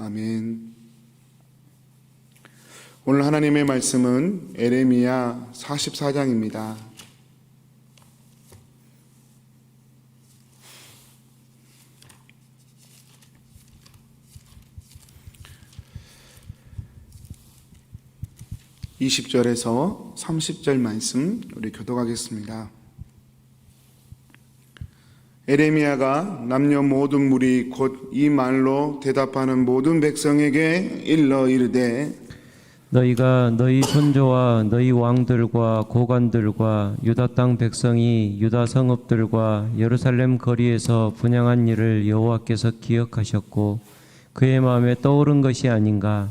아멘. 오늘 하나님의 말씀은 에레미야 44장입니다. (20절에서) (30절) 말씀 우리 교독하겠습니다. 에레미야가 남녀 모든 무리 곧 이 말로 대답하는 모든 백성에게 일러 이르되, 너희가 너희 선조와 너희 왕들과 고관들과 유다 땅 백성이 유다 성읍들과 예루살렘 거리에서 분향한 일을 여호와께서 기억하셨고 그의 마음에 떠오른 것이 아닌가.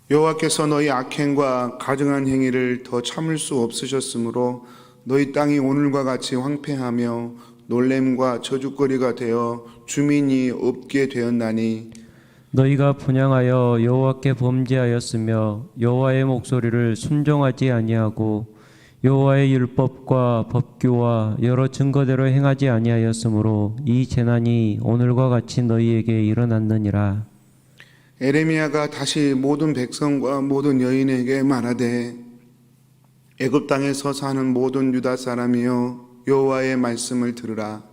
여호와께서 너희 악행과 가증한 행위를 더 참을 수 없으셨으므로 너희 땅이 오늘과 같이 황폐하며 놀램과 저주거리가 되어 주민이 없게 되었나니, 너희가 분향하여 여호와께 범죄하였으며 여호와의 목소리를 순종하지 아니하고 여호와의 율법과 법규와 여러 증거대로 행하지 아니하였으므로 이 재난이 오늘과 같이 너희에게 일어났느니라. 에레미야가 다시 모든 백성과 모든 여인에게 말하되, 애굽 땅에서 사는 모든 유다 사람이여 여호와의 말씀을 들으라.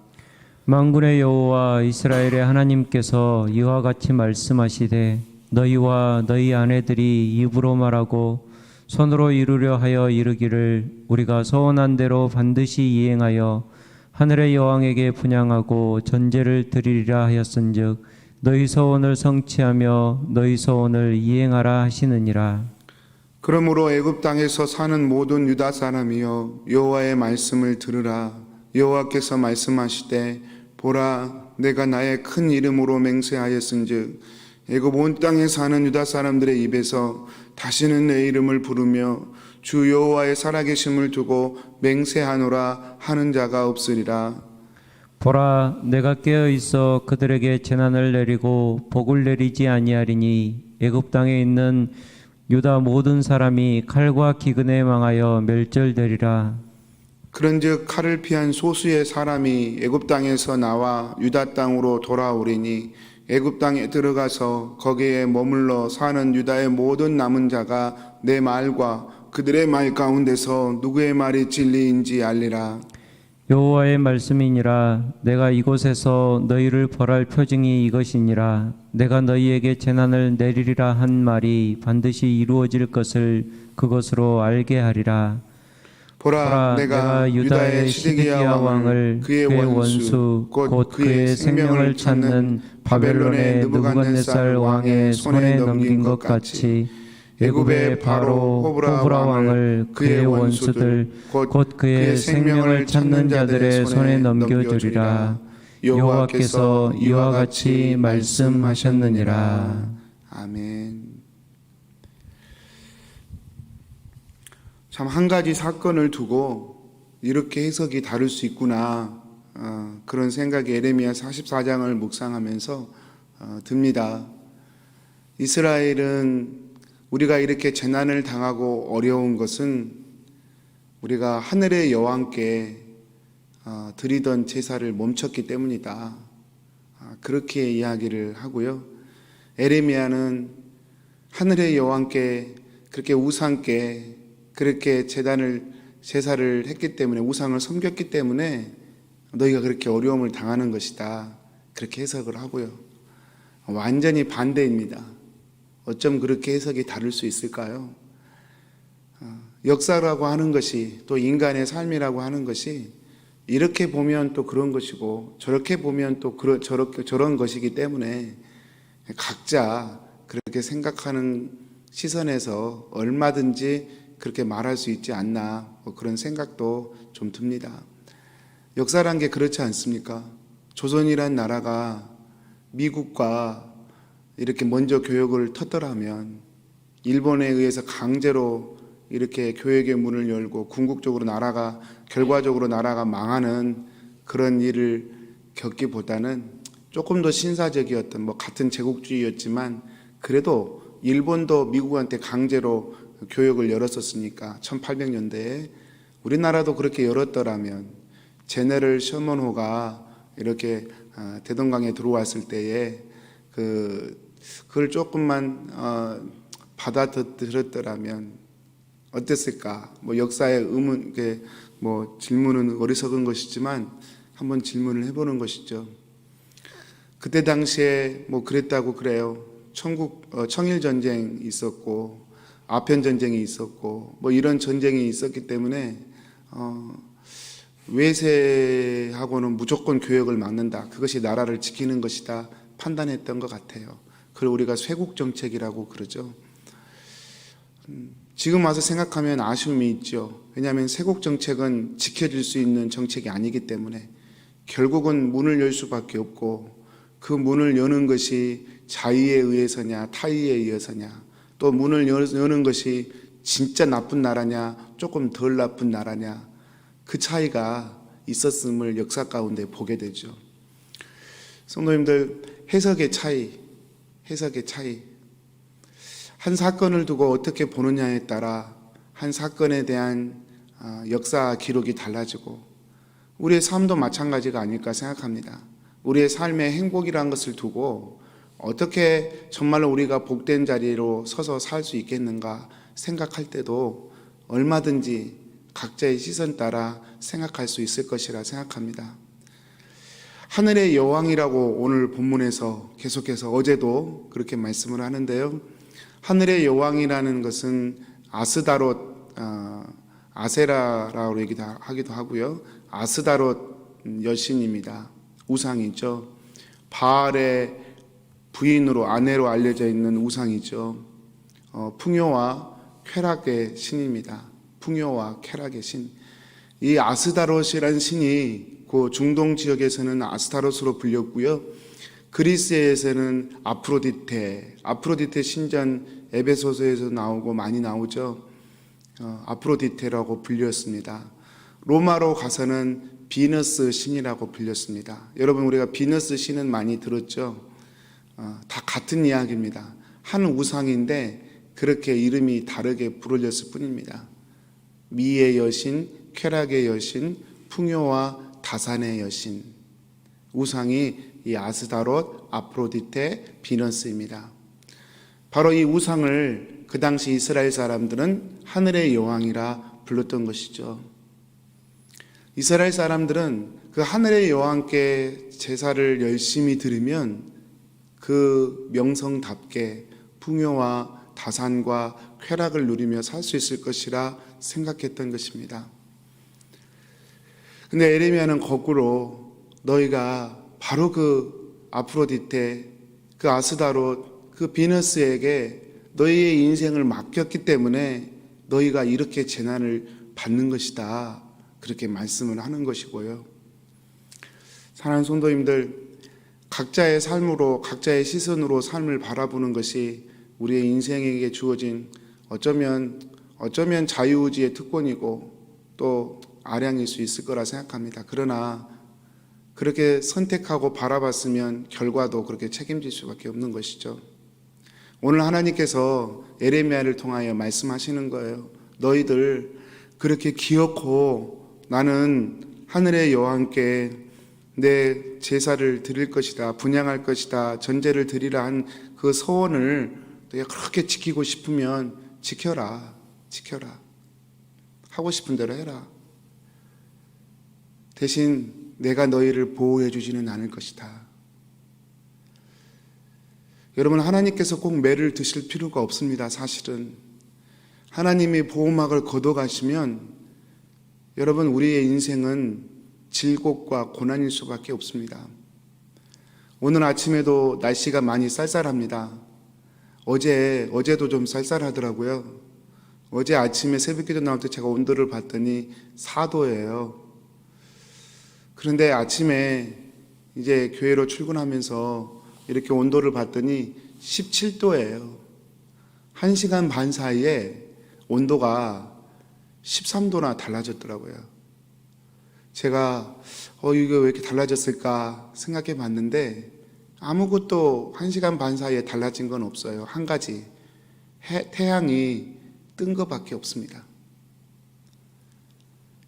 만군의 여호와 이스라엘의 하나님께서 이와 같이 말씀하시되, 너희와 너희 아내들이 입으로 말하고 손으로 이루려 하여 이르기를 우리가 서원한 대로 반드시 이행하여 하늘의 여왕에게 분향하고 전제를 드리리라 하였은즉 너희 서원을 성취하며 너희 서원을 이행하라 하시느니라. 그러므로 애굽 땅에서 사는 모든 유다 사람이여 여호와의 말씀을 들으라. 여호와께서 말씀하시되, 보라, 내가 나의 큰 이름으로 맹세하였은즉 애굽 온 땅에 사는 유다 사람들의 입에서 다시는 내 이름을 부르며 주 여호와의 살아계심을 두고 맹세하노라 하는 자가 없으리라. 보라, 내가 깨어 있어 그들에게 재난을 내리고 복을 내리지 아니하리니 애굽 땅에 있는 유다 모든 사람이 칼과 기근에 망하여 멸절되리라. 그런즉 칼을 피한 소수의 사람이 애굽 땅에서 나와 유다 땅으로 돌아오리니 애굽 땅에 들어가서 거기에 머물러 사는 유다의 모든 남은 자가 내 말과 그들의 말 가운데서 누구의 말이 진리인지 알리라. 여호와의 말씀이니라. 내가 이곳에서 너희를 벌할 표징이 이것이니라. 내가 너희에게 재난을 내리리라 한 말이 반드시 이루어질 것을 그것으로 알게 하리라. 보라, 내가 유다의 시드기야 왕을 그의 원수 곧 그의 생명을 찾는 바벨론의 느부갓네살 왕의 손에 넘긴 것 같이 애굽의 바로 호브라 왕을 그의 원수들 곧 그의 생명을 찾는 자들의 손에 넘겨주리라. 여호와께서 이와 같이 말씀하셨느니라. 아멘. 참, 한 가지 사건을 두고 이렇게 해석이 다를 수 있구나, 그런 생각이 에레미야 44장을 묵상하면서 듭니다. 이스라엘은 우리가 이렇게 재난을 당하고 어려운 것은 우리가 하늘의 여왕께 드리던 제사를 멈췄기 때문이다, 그렇게 이야기를 하고요. 에레미야는 하늘의 여왕께 그렇게 우상께 그렇게 제사를 했기 때문에, 우상을 섬겼기 때문에 너희가 그렇게 어려움을 당하는 것이다, 그렇게 해석을 하고요. 완전히 반대입니다. 어쩜 그렇게 해석이 다를 수 있을까요? 역사라고 하는 것이, 또 인간의 삶이라고 하는 것이 이렇게 보면 또 그런 것이고 저렇게 보면 또 저런 것이기 때문에 각자 그렇게 생각하는 시선에서 얼마든지 그렇게 말할 수 있지 않나, 그런 생각도 좀 듭니다. 역사란 게 그렇지 않습니까? 조선이란 나라가 미국과 이렇게 먼저 교역을 텄더라면 일본에 의해서 강제로 이렇게 교역의 문을 열고 궁극적으로 결과적으로 나라가 망하는 그런 일을 겪기보다는 조금 더 신사적이었던, 같은 제국주의였지만 그래도 일본도 미국한테 강제로 교역을 열었었으니까 1800년대에 우리나라도 그렇게 열었더라면 제네럴 셔먼호가 이렇게 대동강에 들어왔을 때에 그 그걸 조금만 받아들였더라면 어땠을까? 뭐 역사의 의문, 뭐 질문은 어리석은 것이지만 한번 질문을 해보는 것이죠. 그때 당시에 뭐 그랬다고 그래요. 청일 전쟁이 있었고 아편 전쟁이 있었고 뭐 이런 전쟁이 있었기 때문에 외세하고는 무조건 교역을 막는다. 그것이 나라를 지키는 것이다. 판단했던 것 같아요. 그걸 우리가 쇄국 정책이라고 그러죠. 지금 와서 생각하면 아쉬움이 있죠. 왜냐하면 쇄국 정책은 지켜질 수 있는 정책이 아니기 때문에 결국은 문을 열 수밖에 없고 그 문을 여는 것이 자의에 의해서냐 타의에 의해서냐 또 문을 여는 것이 진짜 나쁜 나라냐 조금 덜 나쁜 나라냐 그 차이가 있었음을 역사 가운데 보게 되죠. 성도님들 해석의 차이 한 사건을 두고 어떻게 보느냐에 따라 한 사건에 대한 역사 기록이 달라지고 우리의 삶도 마찬가지가 아닐까 생각합니다. 우리의 삶의 행복이라는 것을 두고 어떻게 정말로 우리가 복된 자리로 서서 살 수 있겠는가 생각할 때도 얼마든지 각자의 시선 따라 생각할 수 있을 것이라 생각합니다. 하늘의 여왕이라고 오늘 본문에서 계속해서 어제도 그렇게 말씀을 하는데요. 하늘의 여왕이라는 것은 아스다롯, 아세라라고 하기도 하고요. 아스다롯 여신입니다. 우상이죠. 바알의 부인으로 아내로 알려져 있는 우상이죠. 풍요와 쾌락의 신입니다. 풍요와 쾌락의 신. 이 아스다롯이라는 신이 그 중동 지역에서는 아스타롯으로 불렸고요. 그리스에서는 아프로디테 신전 에베소서에서 나오고 많이 나오죠. 아프로디테라고 불렸습니다. 로마로 가서는 비너스 신이라고 불렸습니다. 여러분 우리가 비너스 신은 많이 들었죠. 다 같은 이야기입니다. 한 우상인데 그렇게 이름이 다르게 부르렸을 뿐입니다. 미의 여신, 쾌락의 여신, 풍요와 다산의 여신. 우상이 이 아스다롯, 아프로디테, 비너스입니다. 바로 이 우상을 그 당시 이스라엘 사람들은 하늘의 여왕이라 불렀던 것이죠. 이스라엘 사람들은 그 하늘의 여왕께 제사를 열심히 드리면 그 명성답게 풍요와 다산과 쾌락을 누리며 살 수 있을 것이라 생각했던 것입니다. 근데 에레미야는 거꾸로 너희가 바로 그 아프로디테, 그 아스다롯, 그 비너스에게 너희의 인생을 맡겼기 때문에 너희가 이렇게 재난을 받는 것이다. 그렇게 말씀을 하는 것이고요. 사랑하는 성도님들, 각자의 삶으로, 각자의 시선으로 삶을 바라보는 것이 우리의 인생에게 주어진 어쩌면 자유의지의 특권이고 또 아량일 수 있을 거라 생각합니다. 그러나 그렇게 선택하고 바라봤으면 결과도 그렇게 책임질 수밖에 없는 것이죠. 오늘 하나님께서 에레미야를 통하여 말씀하시는 거예요. 너희들 그렇게 기어코 나는 하늘의 여왕께 내 제사를 드릴 것이다, 분향할 것이다, 전제를 드리라 한 그 서원을 너희가 그렇게 지키고 싶으면 지켜라. 하고 싶은 대로 해라. 대신 내가 너희를 보호해 주지는 않을 것이다. 여러분, 하나님께서 꼭 매를 드실 필요가 없습니다. 사실은 하나님이 보호막을 걷어가시면 여러분 우리의 인생은 질곡과 고난일 수밖에 없습니다. 오늘 아침에도 날씨가 많이 쌀쌀합니다. 어제도 좀 쌀쌀하더라고요. 어제 아침에 새벽기도 나올 때 제가 온도를 봤더니 4도예요. 그런데 아침에 이제 교회로 출근하면서 이렇게 온도를 봤더니 17도예요. 1시간 반 사이에 온도가 13도나 달라졌더라고요. 제가 이게 왜 이렇게 달라졌을까 생각해 봤는데 아무것도 1시간 반 사이에 달라진 건 없어요. 한 가지, 태양이 뜬 것밖에 없습니다.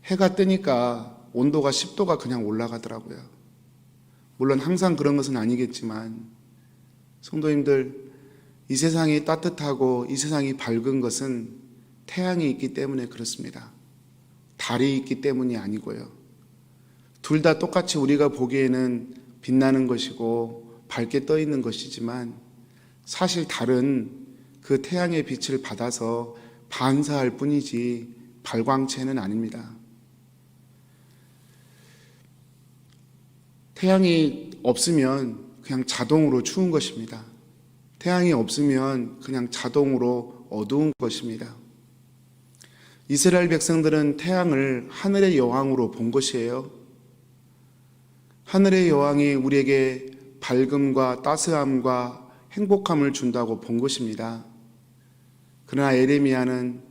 해가 뜨니까 온도가 10도가 그냥 올라가더라고요. 물론 항상 그런 것은 아니겠지만 성도님들, 이 세상이 따뜻하고 이 세상이 밝은 것은 태양이 있기 때문에 그렇습니다. 달이 있기 때문이 아니고요. 둘 다 똑같이 우리가 보기에는 빛나는 것이고 밝게 떠 있는 것이지만 사실 달은 그 태양의 빛을 받아서 반사할 뿐이지 발광체는 아닙니다. 태양이 없으면 그냥 자동으로 추운 것입니다. 태양이 없으면 그냥 자동으로 어두운 것입니다. 이스라엘 백성들은 태양을 하늘의 여왕으로 본 것이에요. 하늘의 여왕이 우리에게 밝음과 따스함과 행복함을 준다고 본 것입니다. 그러나 에레미야는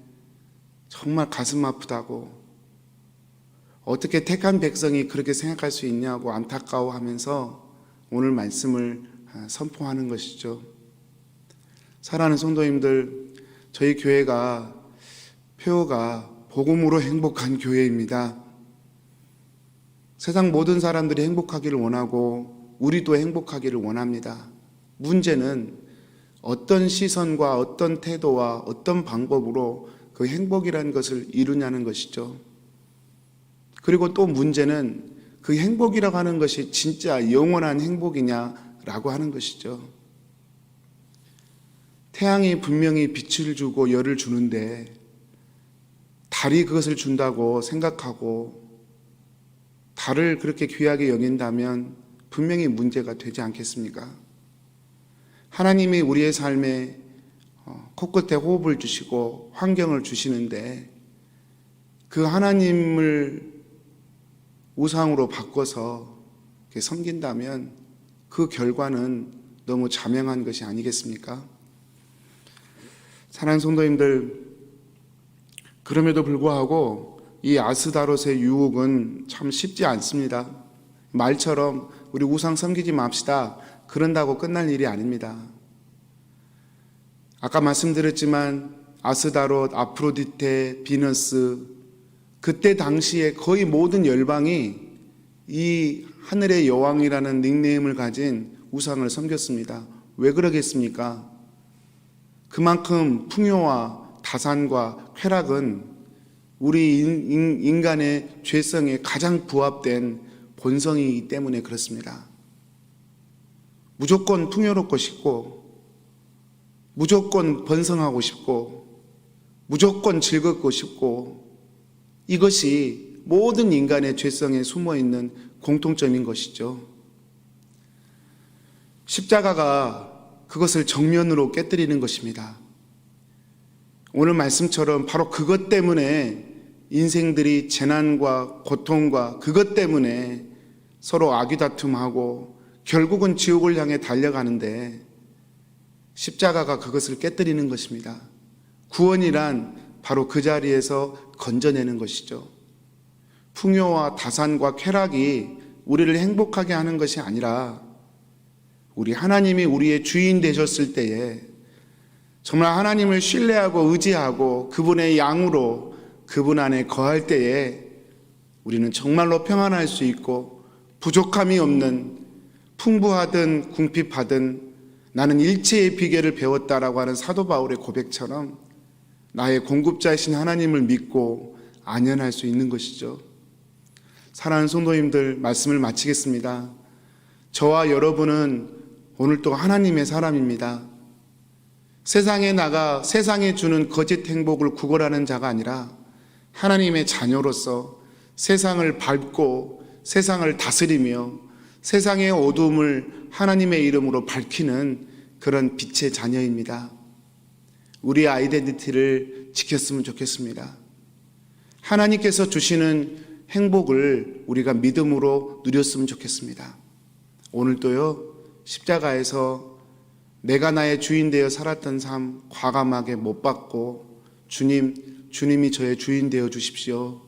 정말 가슴 아프다고, 어떻게 택한 백성이 그렇게 생각할 수 있냐고 안타까워하면서 오늘 말씀을 선포하는 것이죠. 사랑하는 성도님들, 저희 교회가 표어가 복음으로 행복한 교회입니다. 세상 모든 사람들이 행복하기를 원하고 우리도 행복하기를 원합니다. 문제는 어떤 시선과 어떤 태도와 어떤 방법으로 그 행복이라는 것을 이루냐는 것이죠. 그리고 또 문제는 그 행복이라고 하는 것이 진짜 영원한 행복이냐라고 하는 것이죠. 태양이 분명히 빛을 주고 열을 주는데 달이 그것을 준다고 생각하고 달을 그렇게 귀하게 여긴다면 분명히 문제가 되지 않겠습니까? 하나님이 우리의 삶에 코끝에 호흡을 주시고 환경을 주시는데 그 하나님을 우상으로 바꿔서 섬긴다면 그 결과는 너무 자명한 것이 아니겠습니까? 사랑하는 성도님들, 그럼에도 불구하고 이 아스다롯의 유혹은 참 쉽지 않습니다. 말처럼 우리 우상 섬기지 맙시다, 그런다고 끝날 일이 아닙니다. 아까 말씀드렸지만 아스다롯, 아프로디테, 비너스, 그때 당시에 거의 모든 열방이 이 하늘의 여왕이라는 닉네임을 가진 우상을 섬겼습니다. 왜 그러겠습니까? 그만큼 풍요와 다산과 쾌락은 우리 인간의 죄성에 가장 부합된 본성이기 때문에 그렇습니다. 무조건 풍요롭고 싶고, 무조건 번성하고 싶고, 무조건 즐겁고 싶고, 이것이 모든 인간의 죄성에 숨어있는 공통점인 것이죠. 십자가가 그것을 정면으로 깨뜨리는 것입니다. 오늘 말씀처럼 바로 그것 때문에 인생들이 재난과 고통과 그것 때문에 서로 아귀다툼하고 결국은 지옥을 향해 달려가는데 십자가가 그것을 깨뜨리는 것입니다. 구원이란 바로 그 자리에서 건져내는 것이죠. 풍요와 다산과 쾌락이 우리를 행복하게 하는 것이 아니라 우리 하나님이 우리의 주인 되셨을 때에 정말 하나님을 신뢰하고 의지하고 그분의 양으로 그분 안에 거할 때에 우리는 정말로 평안할 수 있고 부족함이 없는, 풍부하든 궁핍하든 나는 일체의 비결을 배웠다라고 하는 사도 바울의 고백처럼 나의 공급자이신 하나님을 믿고 안연할 수 있는 것이죠. 사랑하는 성도님들, 말씀을 마치겠습니다. 저와 여러분은 오늘 또 하나님의 사람입니다. 세상에 나가 세상에 주는 거짓 행복을 구걸하는 자가 아니라 하나님의 자녀로서 세상을 밟고 세상을 다스리며 세상의 어두움을 하나님의 이름으로 밝히는 그런 빛의 자녀입니다. 우리의 아이덴티티를 지켰으면 좋겠습니다. 하나님께서 주시는 행복을 우리가 믿음으로 누렸으면 좋겠습니다. 오늘도요, 십자가에서 내가 나의 주인 되어 살았던 삶 과감하게 못 받고 주님이 저의 주인 되어 주십시오.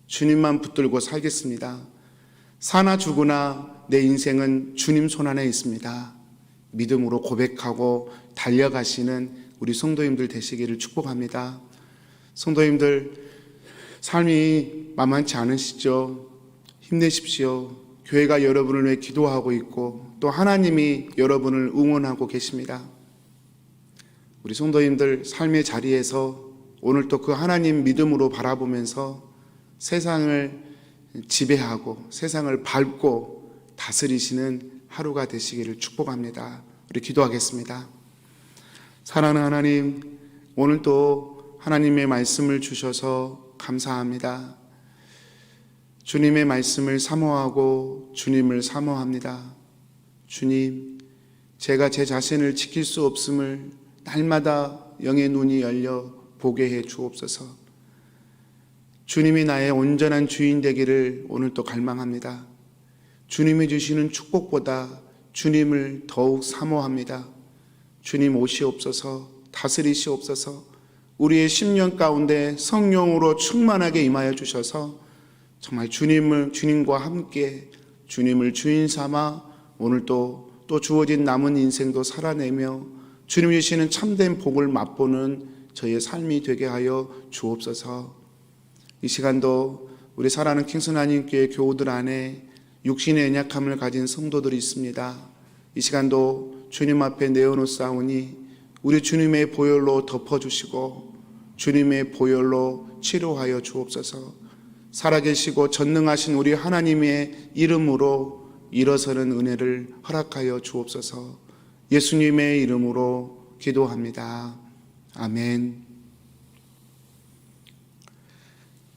주님만 붙들고 살겠습니다. 사나 죽으나 내 인생은 주님 손안에 있습니다. 믿음으로 고백하고 달려가시는 우리 성도님들 되시기를 축복합니다. 성도님들, 삶이 만만치 않으시죠? 힘내십시오. 교회가 여러분을 위해 기도하고 있고 또 하나님이 여러분을 응원하고 계십니다. 우리 성도님들 삶의 자리에서 오늘 또 그 하나님 믿음으로 바라보면서 세상을 지배하고 세상을 밟고 다스리시는 하루가 되시기를 축복합니다. 우리 기도하겠습니다. 사랑하는 하나님, 오늘 또 하나님의 말씀을 주셔서 감사합니다. 주님의 말씀을 사모하고 주님을 사모합니다. 주님, 제가 제 자신을 지킬 수 없음을 날마다 영의 눈이 열려 보게 해 주옵소서. 주님이 나의 온전한 주인 되기를 오늘 또 갈망합니다. 주님이 주시는 축복보다 주님을 더욱 사모합니다. 주님 오시옵소서, 다스리시옵소서. 우리의 심령 가운데 성령으로 충만하게 임하여 주셔서 정말 주님과 함께 주님을 주인 삼아 오늘 또 주어진 남은 인생도 살아내며 주님 주시는 참된 복을 맛보는 저의 삶이 되게 하여 주옵소서. 이 시간도 우리 사랑하는 킹슨 하나님교회 교우들 안에 육신의 연약함을 가진 성도들이 있습니다. 이 시간도 주님 앞에 내어놓사오니 우리 주님의 보혈로 덮어주시고 주님의 보혈로 치료하여 주옵소서. 살아계시고 전능하신 우리 하나님의 이름으로 일어서는 은혜를 허락하여 주옵소서. 예수님의 이름으로 기도합니다. 아멘.